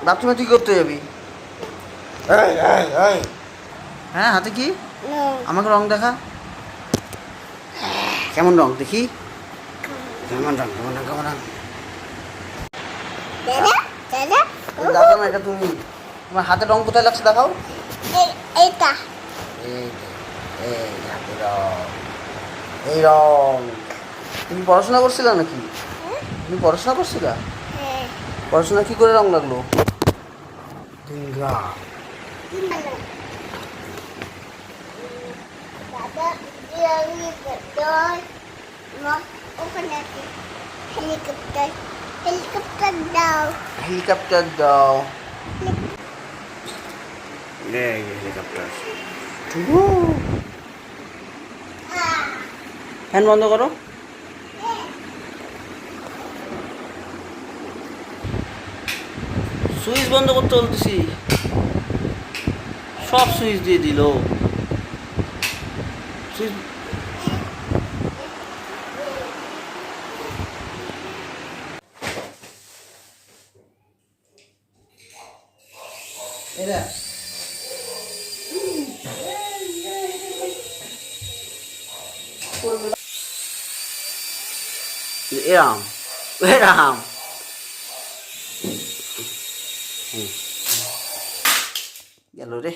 বাথরুমে তুই করতে যাবি? হ্যাঁ, হাতে কি? আমাকে রং দেখা। কেমন রং দেখি? কেমন রং? দেখো না, এটা তুমি। তোমার হাতে রং কোথায় লাগছে দেখাও। এইটা এই হাতে রং, এই রং। তুমি পড়াশোনা করছিলা নাকি? তুমি পড়াশোনা করছিলা? পড়াশোনা কি করে রং লাগলো? দাদা ওখানে হেলিকপ্টার দাও। হেলিকপ্টার দাও। হেলিকপ্টার। ফ্যান বন্ধ করো। সুইচ বন্ধ করতে বলতেছি, সব সুইচ দিয়ে দিল। সুইচ এরা এরাম এরাম গেল রে।